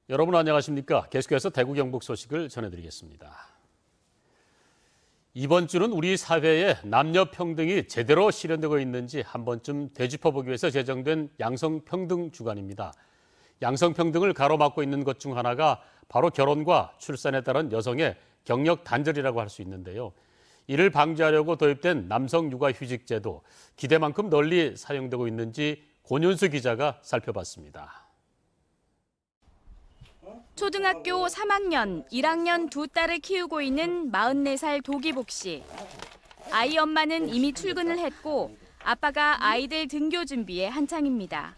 여러분 안녕하십니까? 계속해서 대구 경북 소식을 전해드리겠습니다. 이번 주는 우리 사회에 남녀 평등이 제대로 실현되고 있는지 한 번쯤 되짚어보기 위해서 제정된 양성평등 주간입니다. 양성평등을 가로막고 있는 것 중 하나가 바로 결혼과 출산에 따른 여성의 경력 단절이라고 할 수 있는데요. 이를 방지하려고 도입된 남성 육아휴직제도 기대만큼 널리 사용되고 있는지 권윤수 기자가 살펴봤습니다. 초등학교 3학년, 1학년 두 딸을 키우고 있는 44살 도기복 씨. 아이 엄마는 이미 출근을 했고 아빠가 아이들 등교 준비에 한창입니다.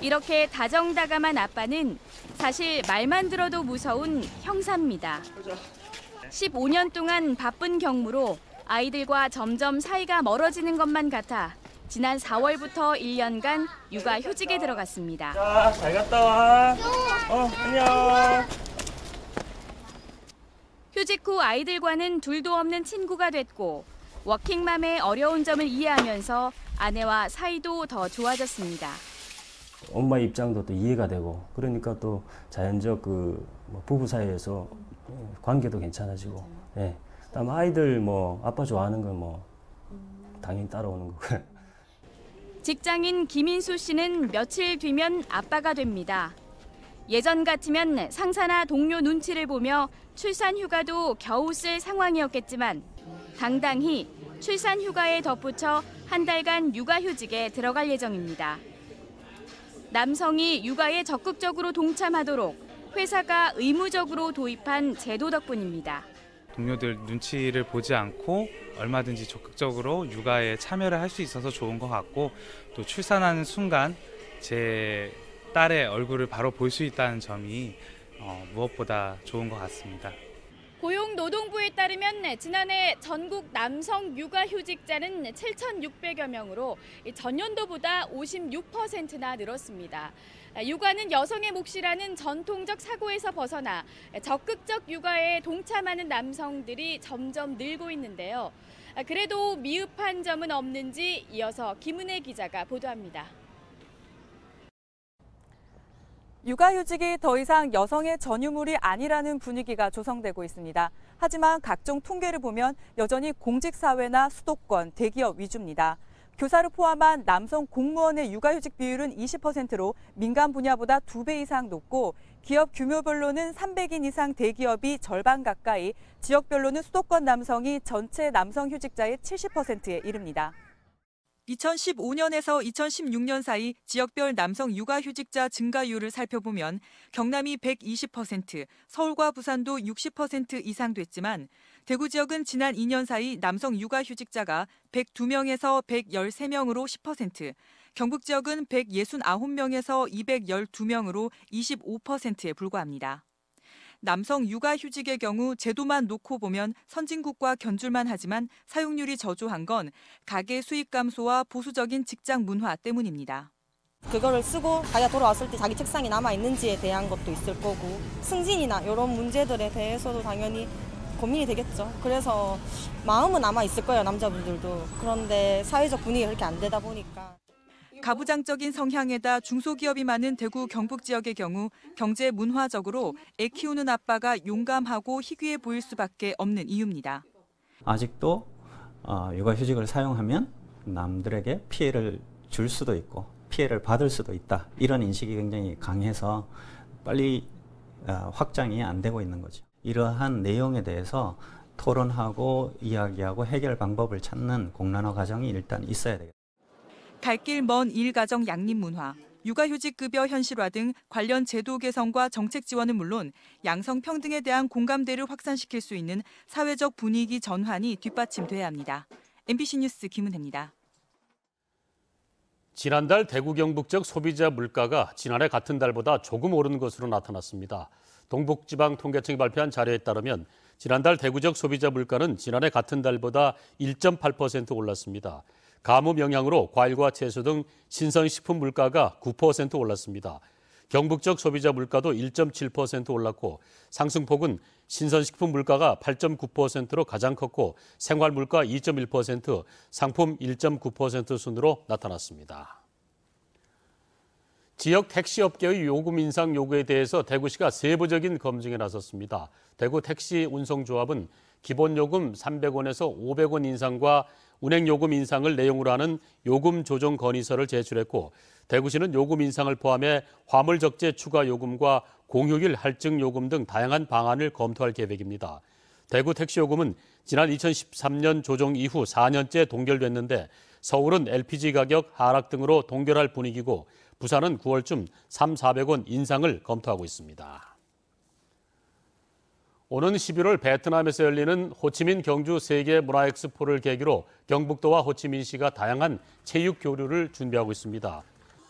이렇게 다정다감한 아빠는 사실 말만 들어도 무서운 형사입니다. 15년 동안 바쁜 경무로 아이들과 점점 사이가 멀어지는 것만 같아 지난 4월부터 1년간 육아휴직에 들어갔습니다. 자, 잘 갔다 와. 안녕. 휴직 후 아이들과는 둘도 없는 친구가 됐고 워킹맘의 어려운 점을 이해하면서 아내와 사이도 더 좋아졌습니다. 엄마 입장도 또 이해가 되고 그러니까 또 자연적 부부 사이에서 관계도 괜찮아지고 예. 그다음 아이들 아빠 좋아하는 건 당연히 따라오는 거고. 직장인 김인수 씨는 며칠 뒤면 아빠가 됩니다. 예전 같으면 상사나 동료 눈치를 보며 출산 휴가도 겨우 쓸 상황이었겠지만 당당히 출산 휴가에 덧붙여 한 달간 육아휴직에 들어갈 예정입니다. 남성이 육아에 적극적으로 동참하도록 회사가 의무적으로 도입한 제도 덕분입니다. 동료들 눈치를 보지 않고 얼마든지 적극적으로 육아에 참여를 할 수 있어서 좋은 것 같고 또 출산하는 순간 제 딸의 얼굴을 바로 볼 수 있다는 점이 무엇보다 좋은 것 같습니다. 고용노동부에 따르면 지난해 전국 남성 육아휴직자는 7,600여 명으로 전년도보다 56%나 늘었습니다. 육아는 여성의 몫이라는 전통적 사고에서 벗어나 적극적 육아에 동참하는 남성들이 점점 늘고 있는데요. 그래도 미흡한 점은 없는지 이어서 김은혜 기자가 보도합니다. 육아휴직이 더 이상 여성의 전유물이 아니라는 분위기가 조성되고 있습니다. 하지만 각종 통계를 보면 여전히 공직사회나 수도권, 대기업 위주입니다. 교사를 포함한 남성 공무원의 육아휴직 비율은 20%로 민간 분야보다 2배 이상 높고 기업 규모별로는 300인 이상 대기업이 절반 가까이, 지역별로는 수도권 남성이 전체 남성 휴직자의 70%에 이릅니다. 2015년에서 2016년 사이 지역별 남성 육아휴직자 증가율을 살펴보면 경남이 120%, 서울과 부산도 60% 이상 됐지만 대구 지역은 지난 2년 사이 남성 육아휴직자가 102명에서 113명으로 10%, 경북 지역은 169명에서 212명으로 25%에 불과합니다. 남성 육아휴직의 경우 제도만 놓고 보면 선진국과 견줄만 하지만 사용률이 저조한 건 가계 수익 감소와 보수적인 직장 문화 때문입니다. 그거를 쓰고 자기가 돌아왔을 때 자기 책상이 남아있는지에 대한 것도 있을 거고 승진이나 이런 문제들에 대해서도 당연히 고민이 되겠죠. 그래서 마음은 남아있을 거예요, 남자분들도. 그런데 사회적 분위기가 그렇게 안 되다 보니까. 가부장적인 성향에다 중소기업이 많은 대구 경북 지역의 경우 경제 문화적으로 애 키우는 아빠가 용감하고 희귀해 보일 수밖에 없는 이유입니다. 아직도 육아휴직을 사용하면 남들에게 피해를 줄 수도 있고 피해를 받을 수도 있다. 이런 인식이 굉장히 강해서 빨리 확장이 안 되고 있는 거죠. 이러한 내용에 대해서 토론하고 이야기하고 해결 방법을 찾는 공론화 과정이 일단 있어야 되겠다. 갈 길 먼 일가정 양립 문화, 육아휴직 급여 현실화 등 관련 제도 개선과 정책 지원은 물론 양성평등에 대한 공감대를 확산시킬 수 있는 사회적 분위기 전환이 뒷받침돼야 합니다. MBC 뉴스 김은혜입니다. 지난달 대구 경북 지역 소비자 물가가 지난해 같은 달보다 조금 오른 것으로 나타났습니다. 동북지방통계청이 발표한 자료에 따르면 지난달 대구 지역 소비자 물가는 지난해 같은 달보다 1.8% 올랐습니다. 가뭄 영향으로 과일과 채소 등 신선식품 물가가 9% 올랐습니다. 경북 지역 소비자 물가도 1.7% 올랐고 상승폭은 신선식품 물가가 8.9%로 가장 컸고 생활 물가 2.1%, 상품 1.9% 순으로 나타났습니다. 지역 택시업계의 요금 인상 요구에 대해서 대구시가 세부적인 검증에 나섰습니다. 대구 택시 운송조합은 기본요금 300원에서 500원 인상과 운행요금 인상을 내용으로 하는 요금 조정 건의서를 제출했고 대구시는 요금 인상을 포함해 화물적재 추가 요금과 공휴일 할증 요금 등 다양한 방안을 검토할 계획입니다. 대구 택시요금은 지난 2013년 조정 이후 4년째 동결됐는데 서울은 LPG 가격 하락 등으로 동결할 분위기고 부산은 9월쯤 3,400원 인상을 검토하고 있습니다. 오는 11월 베트남에서 열리는 호치민 경주 세계문화엑스포를 계기로 경북도와 호치민시가 다양한 체육 교류를 준비하고 있습니다.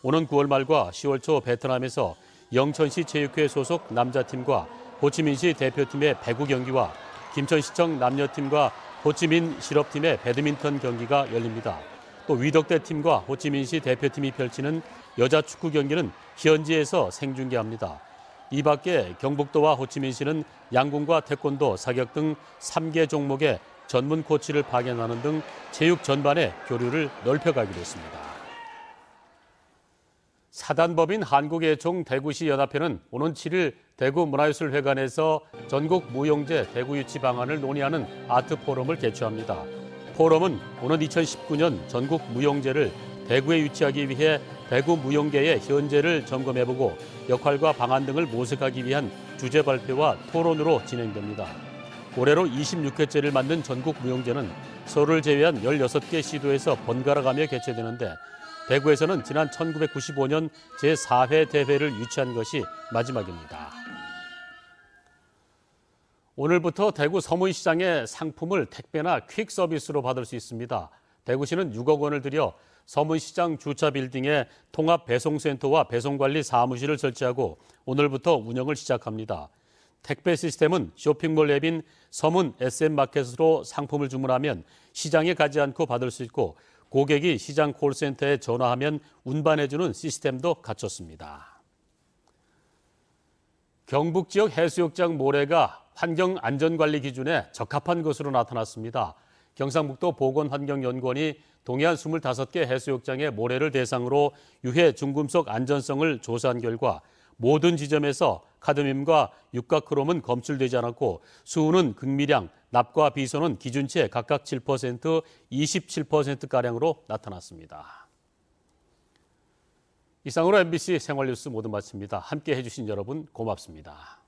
오는 9월 말과 10월 초 베트남에서 영천시 체육회 소속 남자팀과 호치민시 대표팀의 배구 경기와 김천시청 남녀팀과 호치민 실업팀의 배드민턴 경기가 열립니다. 또 위덕대 팀과 호치민시 대표팀이 펼치는 여자 축구 경기는 현지에서 생중계합니다. 이 밖에 경북도와 호치민시는 양궁과 태권도, 사격 등 3개 종목의 전문 코치를 파견하는 등 체육 전반의 교류를 넓혀가기로 했습니다. 사단법인 한국예총 대구시 연합회는 오는 7일 대구문화예술회관에서 전국 무용제 대구 유치 방안을 논의하는 아트 포럼을 개최합니다. 포럼은 오는 2019년 전국 무용제를 대구에 유치하기 위해 대구 무용계의 현재를 점검해보고 역할과 방안 등을 모색하기 위한 주제 발표와 토론으로 진행됩니다. 올해로 26회째를 맞는 전국 무용제는 서울을 제외한 16개 시도에서 번갈아가며 개최되는데 대구에서는 지난 1995년 제4회 대회를 유치한 것이 마지막입니다. 오늘부터 대구 서문시장의 상품을 택배나 퀵 서비스로 받을 수 있습니다. 대구시는 6억 원을 들여 서문시장 주차 빌딩에 통합 배송센터와 배송관리 사무실을 설치하고 오늘부터 운영을 시작합니다. 택배 시스템은 쇼핑몰 앱인 서문 SM마켓으로 상품을 주문하면 시장에 가지 않고 받을 수 있고 고객이 시장 콜센터에 전화하면 운반해주는 시스템도 갖췄습니다. 경북 지역 해수욕장 모래가 환경안전관리 기준에 적합한 것으로 나타났습니다. 경상북도 보건환경연구원이 동해안 25개 해수욕장의 모래를 대상으로 유해 중금속 안전성을 조사한 결과 모든 지점에서 카드뮴과 육각크롬은 검출되지 않았고 수은은 극미량, 납과 비소는 기준치의 각각 7%, 27%가량으로 나타났습니다. 이상으로 MBC 생활뉴스 모두 마칩니다. 함께해 주신 여러분 고맙습니다.